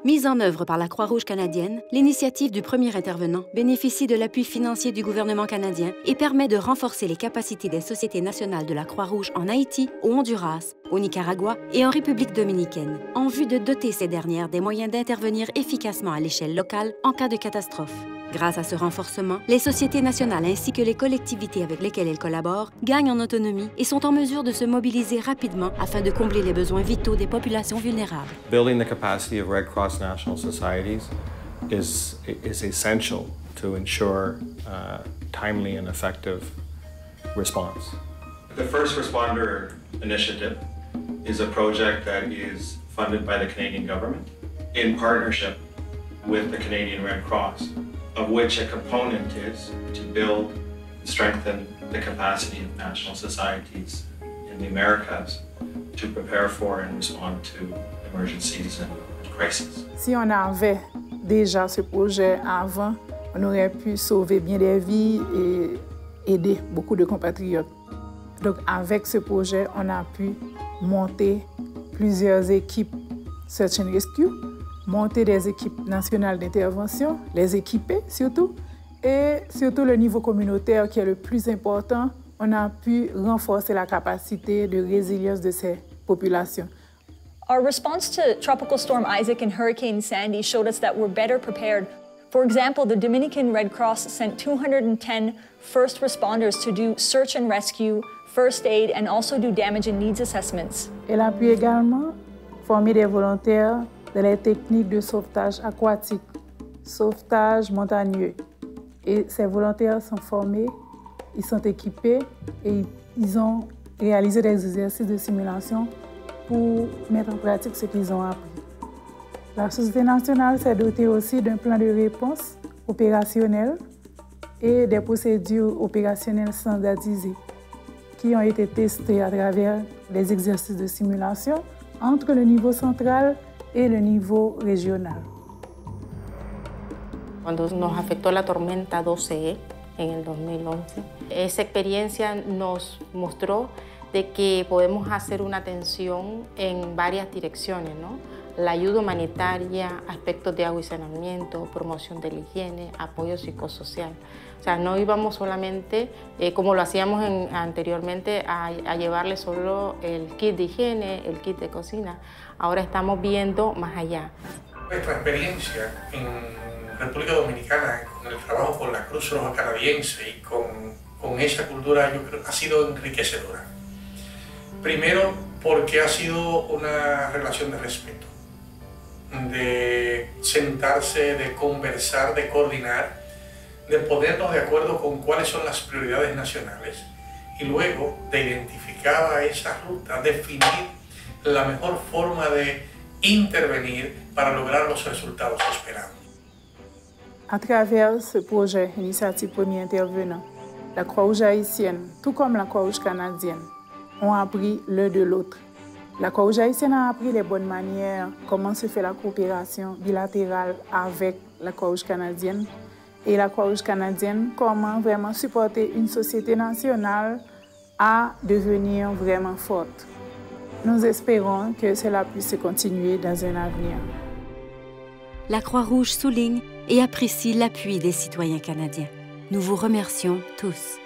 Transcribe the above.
Mise en œuvre par la Croix-Rouge canadienne, l'initiative du premier intervenant bénéficie de l'appui financier du gouvernement canadien et permet de renforcer les capacités des sociétés nationales de la Croix-Rouge en Haïti, au Honduras, au Nicaragua et en République dominicaine, en vue de doter ces dernières des moyens d'intervenir efficacement à l'échelle locale en cas de catastrophe. Grâce à ce renforcement, les sociétés nationales ainsi que les collectivités avec lesquelles elles collaborent gagnent en autonomie et sont en mesure de se mobiliser rapidement afin de combler les besoins vitaux des populations vulnérables. Building the capacity of Red Cross national societies is essential to ensure timely and effective response. The First Responder Initiative is a project that is funded by the Canadian government in partnership with the Canadian Red Cross, of which a component is to build and strengthen the capacity of national societies in the Americas to prepare for and respond to emergencies and crises. Si on avait déjà ce projet avant, on aurait pu sauver bien des vies et aider beaucoup de compatriotes. Donc avec ce projet, on a pu monter plusieurs équipes Search and Rescue, monter des équipes nationales d'intervention, les équiper surtout, et surtout le niveau communautaire qui est le plus important, on a pu renforcer la capacité de résilience de ces populations. Our response to Tropical Storm Isaac and Hurricane Sandy showed us that we're better prepared. For example, the Dominican Red Cross sent 210 first responders to do search and rescue, first aid, and also do damage and needs assessments. Elle a pu également former des volontaires dans les techniques de sauvetage aquatique, sauvetage montagneux. Et ces volontaires sont formés, ils sont équipés et ils ont réalisé des exercices de simulation pour mettre en pratique ce qu'ils ont appris. La Société nationale s'est dotée aussi d'un plan de réponse opérationnel et des procédures opérationnelles standardisées qui ont été testées à travers des exercices de simulation entre le niveau central et le niveau regional. Cuando nos afectó la tormenta 12E en el 2011, esa experiencia nos mostró de que podemos hacer una atención en varias direcciones, ¿no? La ayuda humanitaria, aspectos de agua y saneamiento, promoción de la higiene, apoyo psicosocial. O sea, no íbamos solamente, como lo hacíamos anteriormente, a llevarle solo el kit de higiene, el kit de cocina. Ahora estamos viendo más allá. Nuestra experiencia en República Dominicana con el trabajo con la Cruz Roja Canadiense y con esa cultura, yo creo que ha sido enriquecedora. Primero, porque ha sido una relación de respeto, de sentarse, de conversar, de coordinar, de ponernos de acuerdo con cuáles son las prioridades nacionales y luego de identificar a esa ruta, definir la mejor forma de intervenir para lograr los resultados esperados. À travers ce projet Initiative Premier Intervenant, la Croix-Rouge haïtienne, tout comme la Croix-Rouge canadienne, ont appris l'un de l'autre. La Croix-Rouge haïtienne a appris les bonnes manières, comment se fait la coopération bilatérale avec la Croix-Rouge canadienne, et la Croix-Rouge canadienne, comment vraiment supporter une société nationale à devenir vraiment forte. Nous espérons que cela puisse continuer dans un avenir. La Croix-Rouge souligne et apprécie l'appui des citoyens canadiens. Nous vous remercions tous.